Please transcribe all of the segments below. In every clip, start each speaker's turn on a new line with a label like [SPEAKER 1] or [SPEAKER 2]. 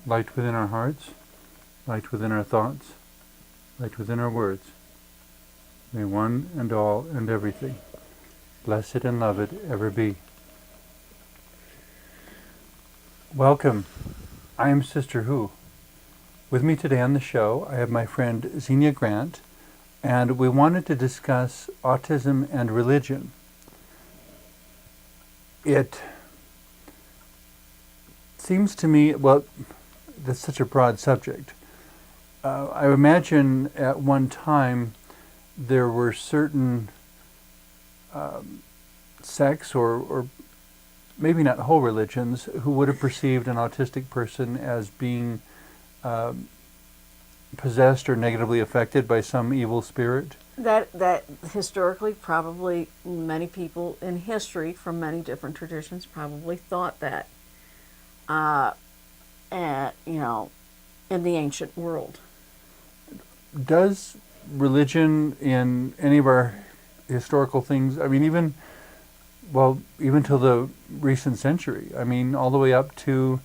[SPEAKER 1] light within our hearts, light within our thoughts, light within our words. May one and all and everything, blessed and loved, ever be. Welcome. I am Sister Who. With me today on the show, I have my friend Xenia Grant, and we wanted to discuss autism and religion. It seems to me, well, that's such a broad subject. I imagine at one time there were certain sects or maybe not whole religions who would have perceived an autistic person as being possessed or negatively affected by some evil spirit.
[SPEAKER 2] That historically, probably many people in history from many different traditions probably thought that, in the ancient world.
[SPEAKER 1] Does religion in any of our historical things, I mean, even till the recent century, I mean, all the way up to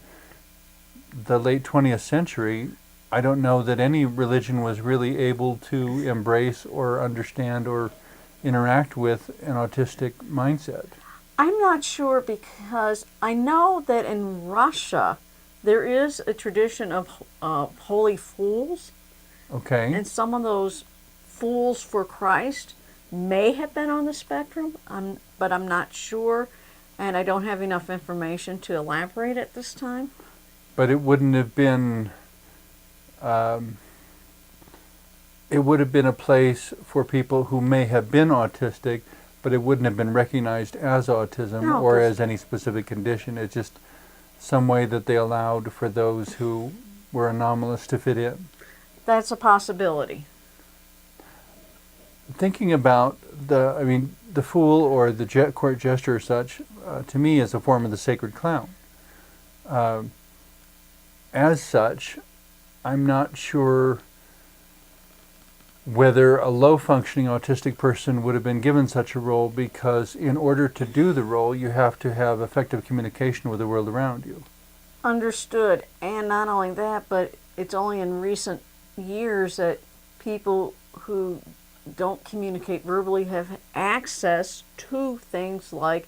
[SPEAKER 1] the late 20th century, I don't know that any religion was really able to embrace or understand or interact with an autistic mindset.
[SPEAKER 2] I'm not sure, because I know that in Russia there is a tradition of holy fools.
[SPEAKER 1] Okay.
[SPEAKER 2] And some of those fools for Christ may have been on the spectrum, but I'm not sure, and I don't have enough information to elaborate at this time.
[SPEAKER 1] But it wouldn't have been, it would have been a place for people who may have been autistic, but it wouldn't have been recognized as autism or as any specific condition. It's just some way that they allowed for those who were anomalous to fit in.
[SPEAKER 2] That's a possibility.
[SPEAKER 1] Thinking about the fool or the court jester or such, to me is a form of the sacred clown. As such, I'm not sure whether a low-functioning autistic person would have been given such a role, because in order to do the role, you have to have effective communication with the world around you.
[SPEAKER 2] Understood. And not only that, but it's only in recent years that people who don't communicate verbally have access to things like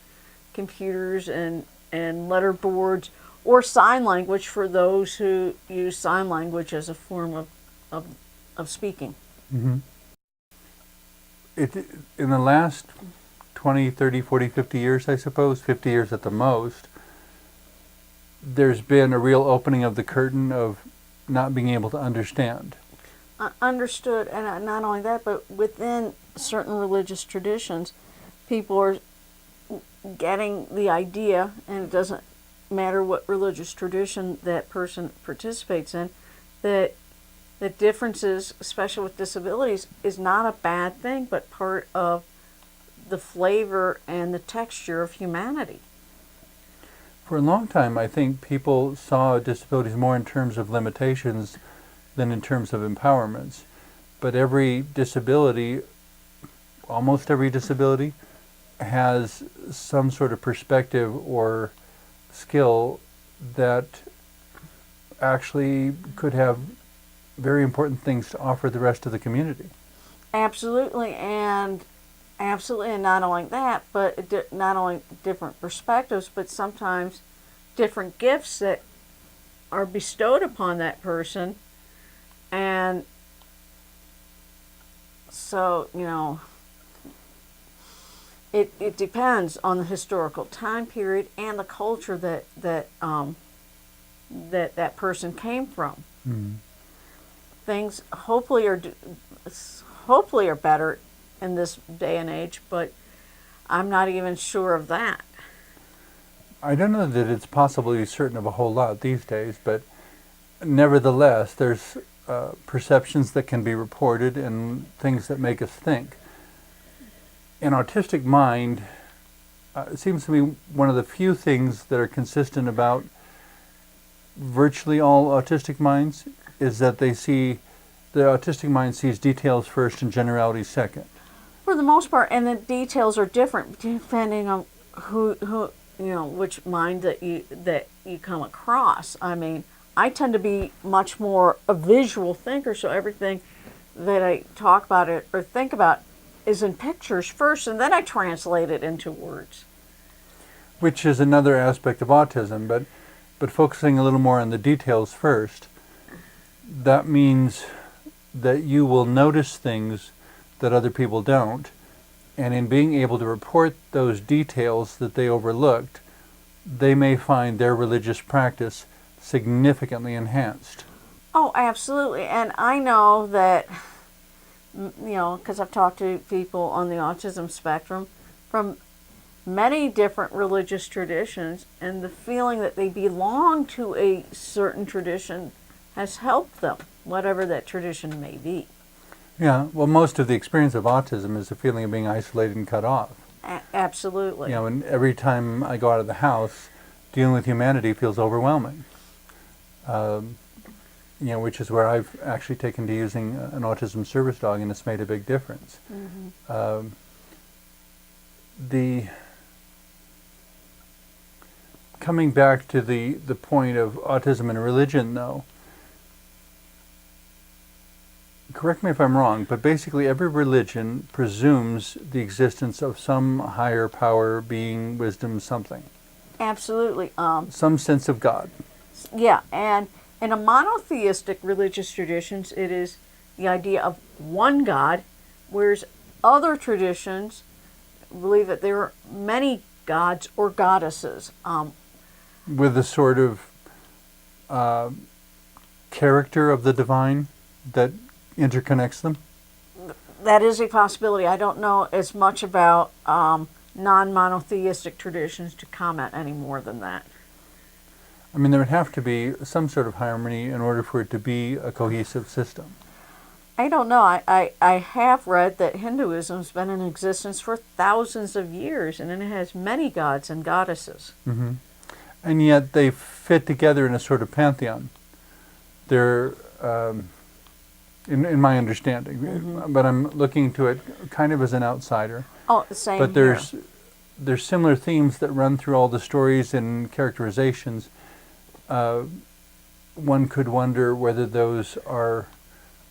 [SPEAKER 2] computers and letterboards or sign language for those who use sign language as a form of speaking.
[SPEAKER 1] Mm-hmm. In the last 20, 30, 40, 50 years, I suppose, 50 years at the most, there's been a real opening of the curtain of not being able to understand.
[SPEAKER 2] Understood. And not only that, but within certain religious traditions, people are getting the idea, and it doesn't matter what religious tradition that person participates in, that differences, especially with disabilities, is not a bad thing, but part of the flavor and the texture of humanity.
[SPEAKER 1] For a long time, I think people saw disabilities more in terms of limitations than in terms of empowerments. But every disability, almost every disability, has some sort of perspective or skill that actually could have very important things to offer the rest of the community.
[SPEAKER 2] Absolutely, and not only that, but not only different perspectives, but sometimes different gifts that are bestowed upon that person. And so, it depends on the historical time period and the culture that person came from.
[SPEAKER 1] Mm.
[SPEAKER 2] Things hopefully are better in this day and age, but I'm not even sure of that.
[SPEAKER 1] I don't know that it's possible to be certain of a whole lot these days, but nevertheless, there's perceptions that can be reported and things that make us think. An autistic mind, it seems to me one of the few things that are consistent about virtually all autistic minds is that the autistic mind sees details first and generalities second.
[SPEAKER 2] For the most part, and the details are different depending on who which mind that you come across. I mean, I tend to be much more a visual thinker, so everything that I talk about it or think about is in pictures first, and then I translate it into words.
[SPEAKER 1] Which is another aspect of autism, but focusing a little more on the details first, that means that you will notice things that other people don't, and in being able to report those details that they overlooked, they may find their religious practice significantly enhanced.
[SPEAKER 2] Oh, absolutely. And I know that, because I've talked to people on the autism spectrum from many different religious traditions, and the feeling that they belong to a certain tradition has helped them, whatever that tradition may be.
[SPEAKER 1] Yeah, well, most of the experience of autism is a feeling of being isolated and cut off.
[SPEAKER 2] Absolutely.
[SPEAKER 1] And every time I go out of the house, dealing with humanity feels overwhelming. Which is where I've actually taken to using an autism service dog, and it's made a big difference.
[SPEAKER 2] Mm-hmm.
[SPEAKER 1] Coming back to the point of autism and religion, though, correct me if I'm wrong, but basically every religion presumes the existence of some higher power, being, wisdom, something.
[SPEAKER 2] Absolutely.
[SPEAKER 1] Some sense of God.
[SPEAKER 2] Yeah, and in a monotheistic religious traditions, it is the idea of one God, whereas other traditions believe that there are many gods or goddesses.
[SPEAKER 1] With a sort of character of the divine that interconnects them?
[SPEAKER 2] That is a possibility. I don't know as much about non-monotheistic traditions to comment any more than that.
[SPEAKER 1] I mean, there would have to be some sort of harmony in order for it to be a cohesive system.
[SPEAKER 2] I don't know. I have read that Hinduism's been in existence for thousands of years, and it has many gods and goddesses.
[SPEAKER 1] Mm-hmm. And yet they fit together in a sort of pantheon. They're, in my understanding,
[SPEAKER 2] Mm-hmm.
[SPEAKER 1] but I'm looking to it kind of as an outsider.
[SPEAKER 2] Oh, same
[SPEAKER 1] But
[SPEAKER 2] here.
[SPEAKER 1] there's similar themes that run through all the stories and characterizations. One could wonder whether those are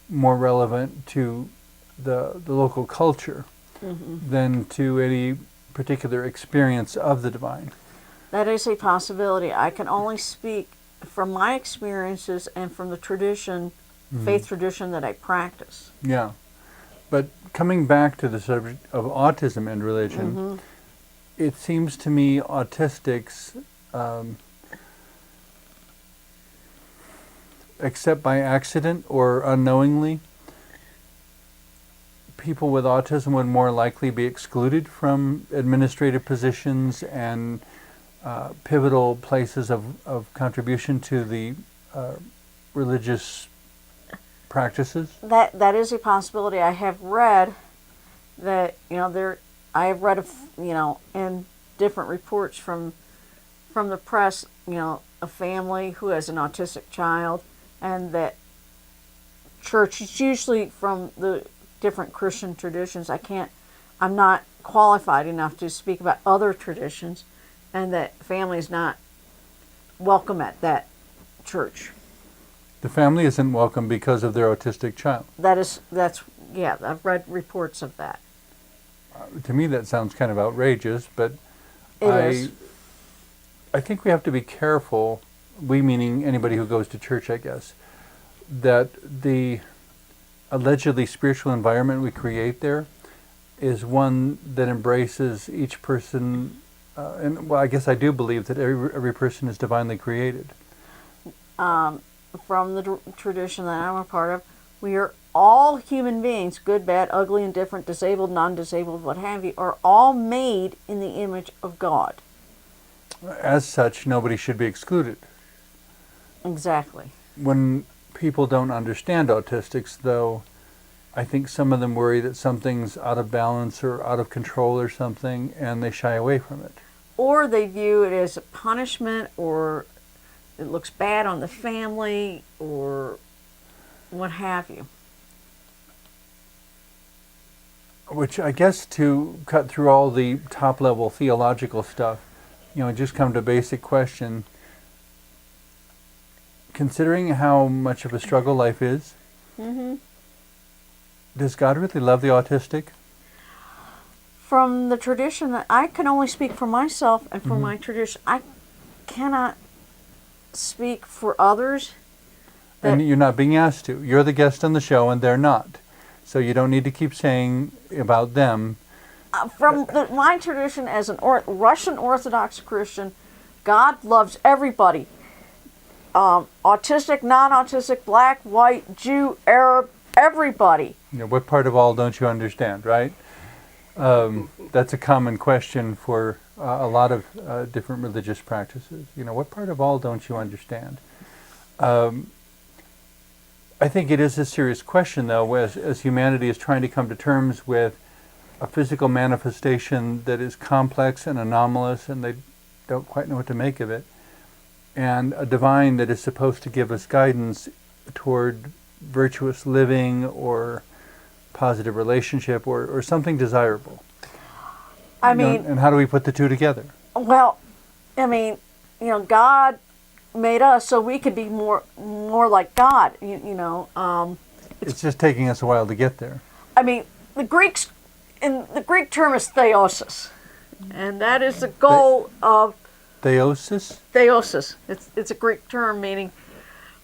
[SPEAKER 1] more relevant to the local culture than to any particular experience of the divine.
[SPEAKER 2] That is a possibility. I can only speak from my experiences and from the tradition, faith tradition that I practice.
[SPEAKER 1] Yeah. But coming back to the subject of autism and religion, it seems to me autistics, except by accident or unknowingly, people with autism would more likely be excluded from administrative positions and pivotal places of contribution to the religious practices.
[SPEAKER 2] That is a possibility. I have read that I have read in different reports from the press, a family who has an autistic child, and that church, it's usually from the different Christian traditions. I'm not qualified enough to speak about other traditions, and that family is not welcome at that church.
[SPEAKER 1] The family isn't welcome because of their autistic child.
[SPEAKER 2] I've read reports of that.
[SPEAKER 1] To me, that sounds kind of outrageous, but
[SPEAKER 2] It is.
[SPEAKER 1] I think we have to be careful, we meaning anybody who goes to church, I guess, that the allegedly spiritual environment we create there is one that embraces each person. I guess I do believe that every person is divinely created.
[SPEAKER 2] From the tradition that I'm a part of, we are all human beings, good, bad, ugly, indifferent, disabled, non-disabled, what have you, are all made in the image of God.
[SPEAKER 1] As such, nobody should be excluded.
[SPEAKER 2] Exactly.
[SPEAKER 1] When people don't understand autistics, though, I think some of them worry that something's out of balance or out of control or something, and they shy away from it.
[SPEAKER 2] Or they view it as a punishment, or it looks bad on the family, or what have you.
[SPEAKER 1] Which I guess, to cut through all the top-level theological stuff, just come to a basic question. considering how much of a struggle life is, does God really love the autistic?
[SPEAKER 2] From the tradition that I can only speak for myself and for my tradition, I cannot speak for others.
[SPEAKER 1] And you're not being asked to. You're the guest on the show and they're not. So you don't need to keep saying about them.
[SPEAKER 2] From my tradition as an Russian Orthodox Christian, God loves everybody. Autistic, non-autistic, black, white, Jew, Arab, everybody.
[SPEAKER 1] You know, what part of all don't you understand, right? That's a common question for a lot of different religious practices. You know, what part of all don't you understand? I think it is a serious question, though, as humanity is trying to come to terms with a physical manifestation that is complex and anomalous, and they don't quite know what to make of it, and a divine that is supposed to give us guidance toward virtuous living or positive relationship or something desirable.
[SPEAKER 2] I mean,
[SPEAKER 1] and how do we put the two together?
[SPEAKER 2] Well, I mean, God made us so we could be more like God.
[SPEAKER 1] It's just taking us a while to get there.
[SPEAKER 2] I mean, the Greek term is theosis, and that is the goal of
[SPEAKER 1] Theosis?
[SPEAKER 2] theosis. It's a Greek term meaning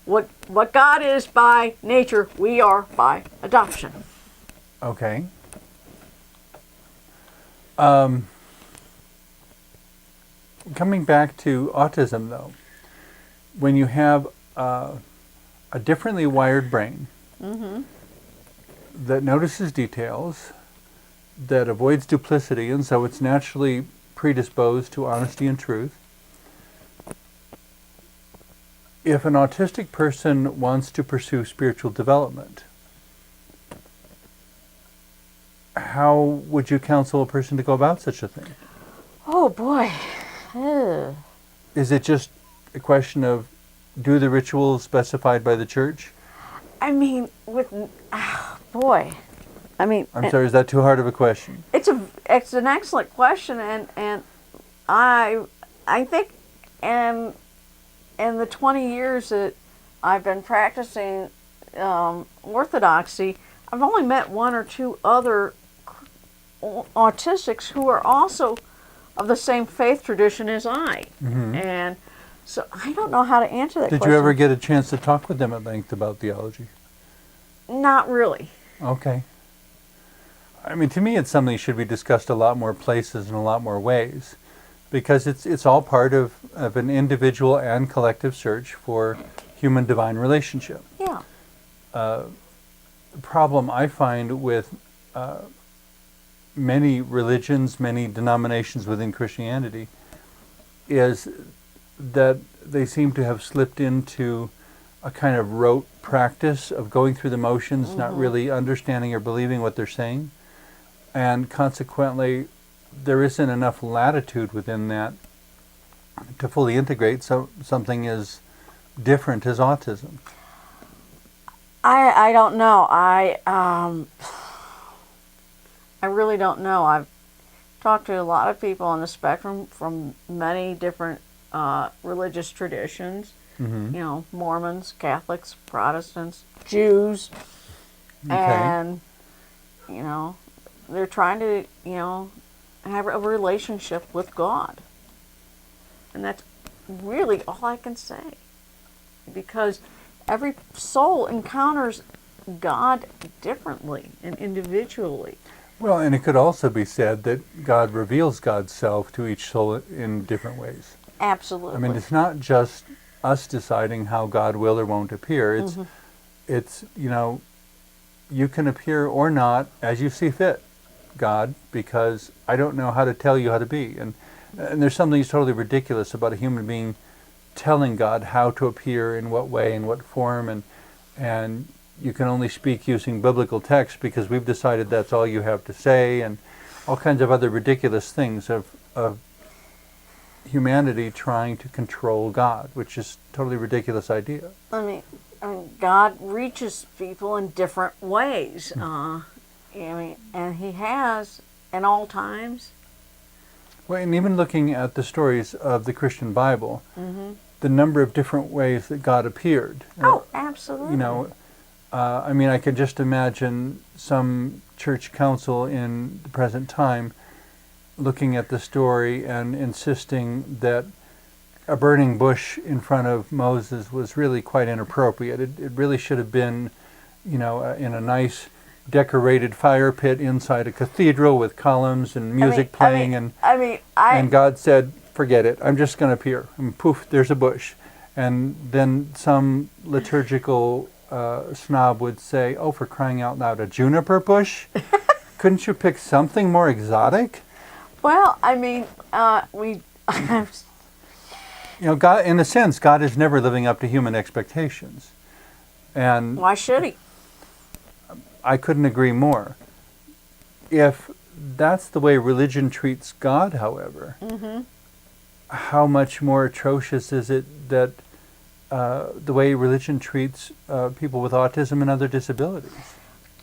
[SPEAKER 2] what God is by nature, we are by adoption.
[SPEAKER 1] Okay. Coming back to autism, though, when you have a differently wired brain that notices details, that avoids duplicity, and so it's naturally predisposed to honesty and truth. If an autistic person wants to pursue spiritual development, how would you counsel a person to go about such a thing?
[SPEAKER 2] Oh boy. Ugh.
[SPEAKER 1] Is it just a question of do the rituals specified by the church?
[SPEAKER 2] I mean, boy. I mean,
[SPEAKER 1] I'm sorry, is that too hard of a question?
[SPEAKER 2] it's an excellent question, and I think in the 20 years that I've been practicing orthodoxy, I've only met one or two other autistics who are also of the same faith tradition as I. And so I don't know how to answer that question.
[SPEAKER 1] Did you ever get a chance to talk with them at length about theology?
[SPEAKER 2] Not really.
[SPEAKER 1] Okay. I mean, to me, it's something that should be discussed a lot more places in a lot more ways, because it's all part of an individual and collective search for human-divine relationship.
[SPEAKER 2] Yeah.
[SPEAKER 1] The problem I find with many religions, many denominations within Christianity, is that they seem to have slipped into a kind of rote practice of going through the motions, not really understanding or believing what they're saying. And consequently, there isn't enough latitude within that to fully integrate something as different as autism.
[SPEAKER 2] I don't know. I really don't know. I've talked to a lot of people on the spectrum from many different religious traditions. Mormons, Catholics, Protestants, Jews, and they're trying to have a relationship with God, and that's really all I can say, because every soul encounters God differently and individually.
[SPEAKER 1] Well, and it could also be said that God reveals God's self to each soul in different ways.
[SPEAKER 2] Absolutely.
[SPEAKER 1] I mean, it's not just us deciding how God will or won't appear. It's you can appear or not as you see fit, God, because I don't know how to tell you how to be. And there's something totally ridiculous about a human being telling God how to appear, in what way, in what form, and you can only speak using biblical text because we've decided that's all you have to say, and all kinds of other ridiculous things of humanity trying to control God, which is a totally ridiculous idea.
[SPEAKER 2] I mean, God reaches people in different ways. And He has in all times.
[SPEAKER 1] Well, and even looking at the stories of the Christian Bible, the number of different ways that God appeared.
[SPEAKER 2] Oh, absolutely.
[SPEAKER 1] You know, I mean, I could just imagine some church council in the present time looking at the story and insisting that a burning bush in front of Moses was really quite inappropriate. It really should have been, you know, in a nice decorated fire pit inside a cathedral with columns and music playing. And God said, forget it, I'm just going to appear. And poof, there's a bush. And then some liturgical snob would say, oh, for crying out loud, a juniper bush? Couldn't you pick something more exotic?
[SPEAKER 2] Well, I mean, we...
[SPEAKER 1] You know, God, in a sense, God is never living up to human expectations. And
[SPEAKER 2] why should he?
[SPEAKER 1] I couldn't agree more. If that's the way religion treats God, however, how much more atrocious is it that the way religion treats people with autism and other disabilities?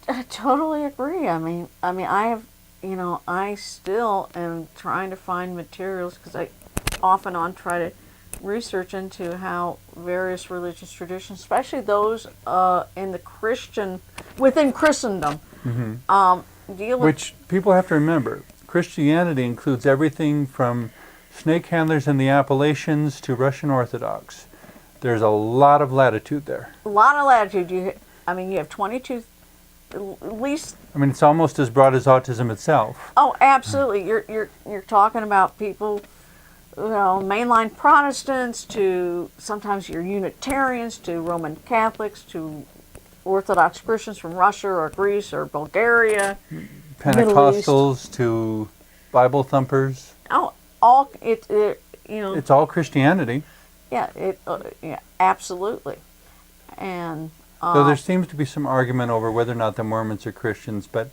[SPEAKER 2] I totally agree. I mean, I have, you know, I still am trying to find materials because I off and on try to research into how various religious traditions, especially those in the within Christendom, deal with.
[SPEAKER 1] Which people have to remember, Christianity includes everything from snake handlers in the Appalachians to Russian Orthodox. There's a lot of latitude there.
[SPEAKER 2] A lot of latitude. You have 22, at least.
[SPEAKER 1] I mean, it's almost as broad as autism itself.
[SPEAKER 2] Oh, absolutely. You're talking about people, you know, mainline Protestants to sometimes you're Unitarians to Roman Catholics to Orthodox Christians from Russia or Greece or Bulgaria,
[SPEAKER 1] Pentecostals to Bible thumpers.
[SPEAKER 2] Oh, all you know.
[SPEAKER 1] It's all Christianity.
[SPEAKER 2] Yeah, yeah, absolutely. And
[SPEAKER 1] though there seems to be some argument over whether or not the Mormons are Christians, but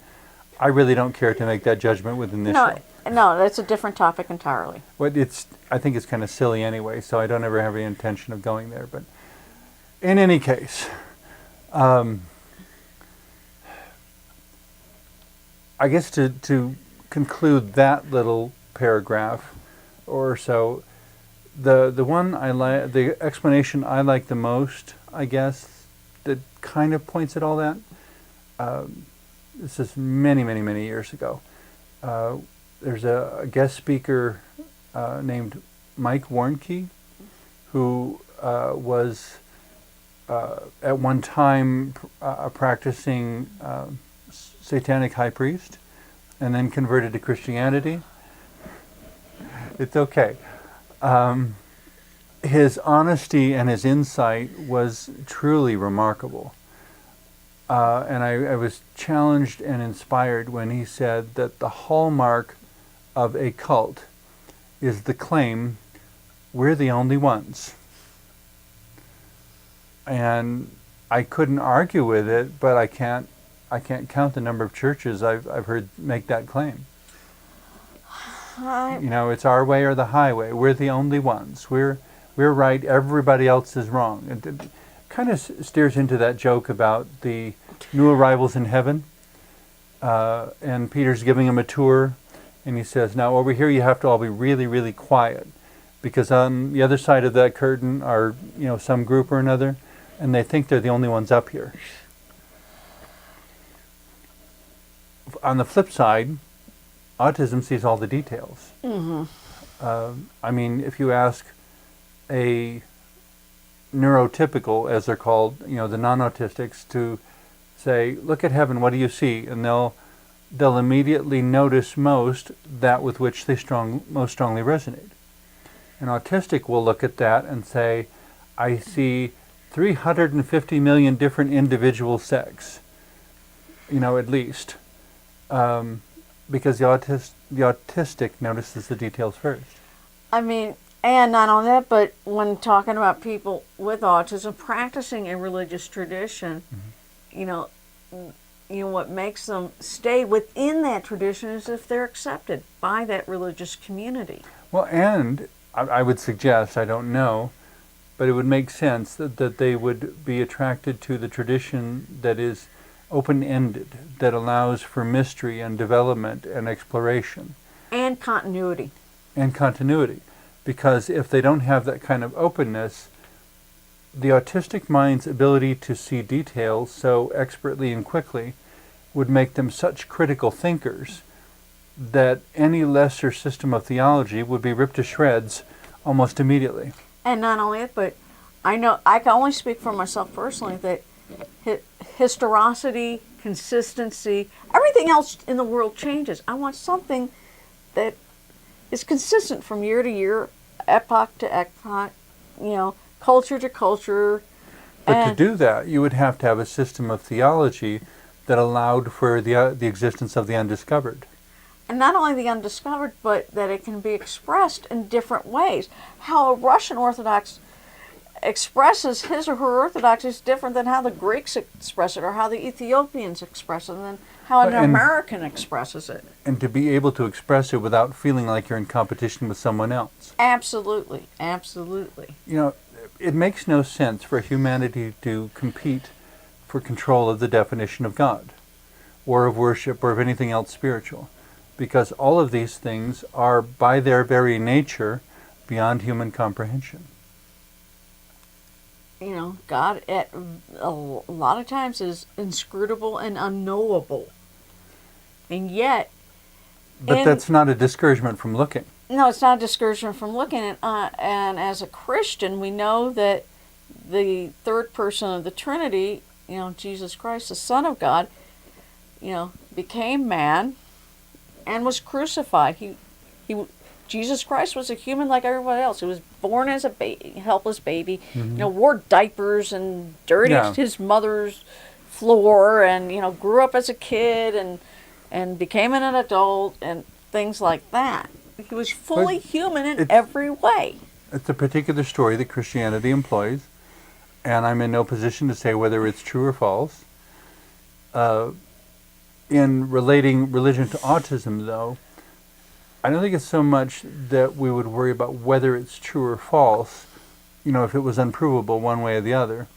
[SPEAKER 1] I really don't care to make that judgment within this show.
[SPEAKER 2] No, that's a different topic entirely.
[SPEAKER 1] Well, I think it's kind of silly anyway, so I don't ever have any intention of going there. But in any case, I guess to conclude that little paragraph or so, the one I like, the explanation I like the most, I guess, that kind of points at all that. This is many, many, many years ago. There's a guest speaker named Mike Warnke, who was at one time a practicing satanic high priest and then converted to Christianity. It's okay. His honesty and his insight was truly remarkable. And I was challenged and inspired when he said that the hallmark of a cult is the claim, we're the only ones. And I couldn't argue with it, but I can't count the number of churches I've heard make that claim. You know, it's our way or the highway. We're the only ones. We're right. Everybody else is wrong. It kind of steers into that joke about the new arrivals in heaven. And Peter's giving them a tour, and he says, "Now over here you have to all be really, really quiet, because on the other side of that curtain are, you know, some group or another, and they think they're the only ones up here." On the flip side, autism sees all the details. I mean, if you ask a neurotypical, as they're called, you know, the non-autistics, to say, "Look at heaven, what do you see?" and they'll immediately notice most that with which they most strongly resonate. An autistic will look at that and say, "I see 350 million different individual sects," you know, at least. Because the autistic notices the details first. I
[SPEAKER 2] mean, and not only that, but when talking about people with autism practicing a religious tradition, you know, what makes them stay within that tradition is if they're accepted by that religious community.
[SPEAKER 1] Well, and I would suggest, I don't know, but it would make sense that they would be attracted to the tradition that is open-ended, that allows for mystery and development and exploration.
[SPEAKER 2] And continuity.
[SPEAKER 1] because if they don't have that kind of openness, the autistic mind's ability to see details so expertly and quickly would make them such critical thinkers that any lesser system of theology would be ripped to shreds almost immediately.
[SPEAKER 2] And not only that, but I know I can only speak for myself personally that historicity, consistency, everything else in the world changes. I want something that is consistent from year to year, epoch to epoch, culture to culture.
[SPEAKER 1] But to do that, you would have to have a system of theology that allowed for the existence of the undiscovered.
[SPEAKER 2] And not only the undiscovered, but that it can be expressed in different ways. How a Russian Orthodox expresses his or her orthodoxy is different than how the Greeks express it, or how the Ethiopians express it, and then how an American expresses it.
[SPEAKER 1] And to be able to express it without feeling like you're in competition with someone else.
[SPEAKER 2] Absolutely, absolutely.
[SPEAKER 1] It makes no sense for humanity to compete for control of the definition of God, or of worship, or of anything else spiritual, because all of these things are, by their very nature, beyond human comprehension.
[SPEAKER 2] God at a lot of times is inscrutable and unknowable. And yet...
[SPEAKER 1] But that's not a discouragement from looking.
[SPEAKER 2] No, it's not a discouragement from looking. And as a Christian, we know that the third person of the Trinity, Jesus Christ, the Son of God, became man and was crucified. Jesus Christ was a human like everybody else. He was born as a helpless baby, wore diapers and dirtied his mother's floor, and grew up as a kid and became an adult and things like that. He was fully human in every way.
[SPEAKER 1] It's a particular story that Christianity employs, and I'm in no position to say whether it's true or false. In relating religion to autism, though, I don't think it's so much that we would worry about whether it's true or false, if it was unprovable one way or the other,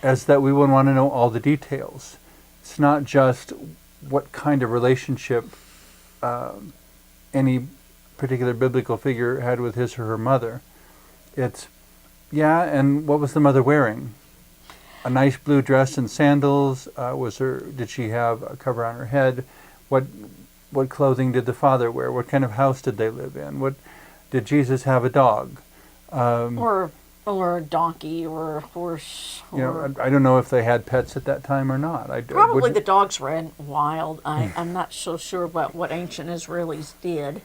[SPEAKER 1] as that we would want to know all the details. It's not just what kind of relationship any particular biblical figure had with his or her mother. It's, and what was the mother wearing? A nice blue dress and sandals? Did she have a cover on her head? What clothing did the father wear? What kind of house did they live in? Did Jesus have a dog?
[SPEAKER 2] Or a donkey, or a horse.
[SPEAKER 1] I don't know if they had pets at that time or not.
[SPEAKER 2] Probably the dogs ran wild. I'm not so sure about what ancient Israelis did.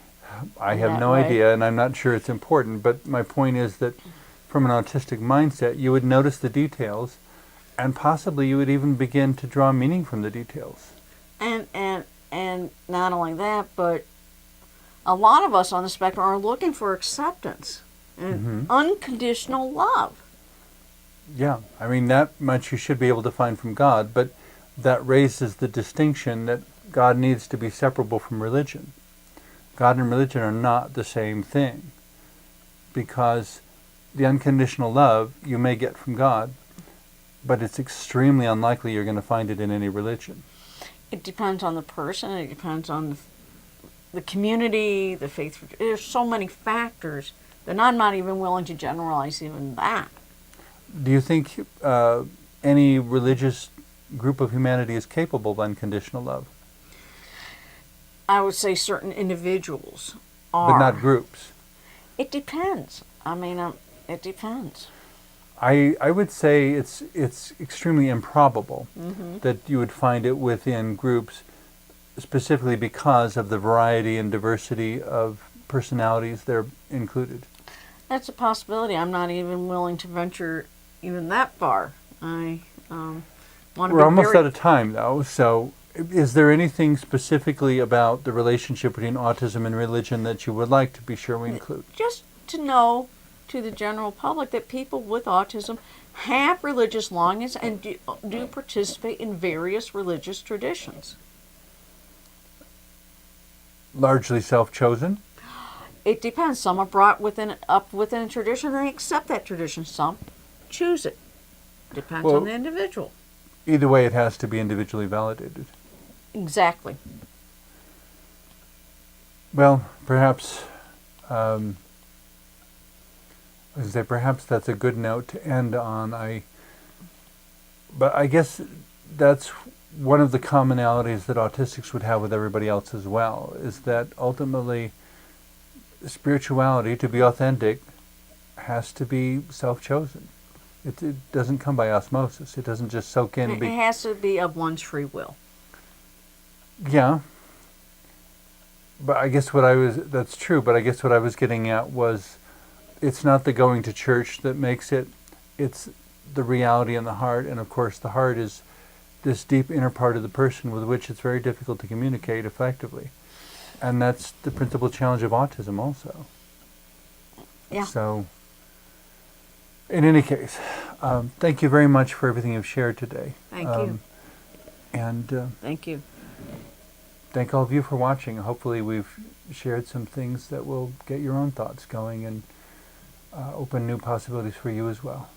[SPEAKER 1] I have no idea, and I'm not sure it's important. But my point is that from an autistic mindset, you would notice the details, and possibly you would even begin to draw meaning from the details.
[SPEAKER 2] And not only that, but a lot of us on the spectrum are looking for acceptance and unconditional love.
[SPEAKER 1] Yeah, that much you should be able to find from God, but that raises the distinction that God needs to be separable from religion. God and religion are not the same thing, because the unconditional love you may get from God, but it's extremely unlikely you're going to find it in any religion.
[SPEAKER 2] It depends on the person. It depends on the community, the faith. There's so many factors that I'm not even willing to generalize even that.
[SPEAKER 1] Do you think any religious group of humanity is capable of unconditional love?
[SPEAKER 2] I would say certain individuals are.
[SPEAKER 1] But not groups?
[SPEAKER 2] It depends. It depends.
[SPEAKER 1] I would say it's extremely improbable that you would find it within groups, specifically because of the variety and diversity of personalities that are included.
[SPEAKER 2] That's a possibility. I'm not even willing to venture even that far. We're
[SPEAKER 1] almost out of time, though, so is there anything specifically about the relationship between autism and religion that you would like to be sure we include?
[SPEAKER 2] Just to know, to the general public, that people with autism have religious longings and do participate in various religious traditions.
[SPEAKER 1] Largely self-chosen?
[SPEAKER 2] It depends. Some are brought up within a tradition and they accept that tradition. Some choose it. Depends on the individual.
[SPEAKER 1] Either way, it has to be individually validated.
[SPEAKER 2] Exactly.
[SPEAKER 1] Well, perhaps I was gonna say, perhaps that's a good note to end on. But I guess that's one of the commonalities that autistics would have with everybody else as well, is that ultimately spirituality, to be authentic, has to be self-chosen. It doesn't come by osmosis. It doesn't just soak in.
[SPEAKER 2] It has to be of one's free will.
[SPEAKER 1] Yeah. But I guess that's true, but I guess what I was getting at was, it's not the going to church that makes it, it's the reality in the heart. And of course the heart is this deep inner part of the person with which it's very difficult to communicate effectively. And that's the principal challenge of autism also.
[SPEAKER 2] Yeah.
[SPEAKER 1] So, in any case, thank you very much for everything you've shared today.
[SPEAKER 2] Thank you.
[SPEAKER 1] And
[SPEAKER 2] Thank you.
[SPEAKER 1] thank all of you for watching. Hopefully we've shared some things that will get your own thoughts going and open new possibilities for you as well.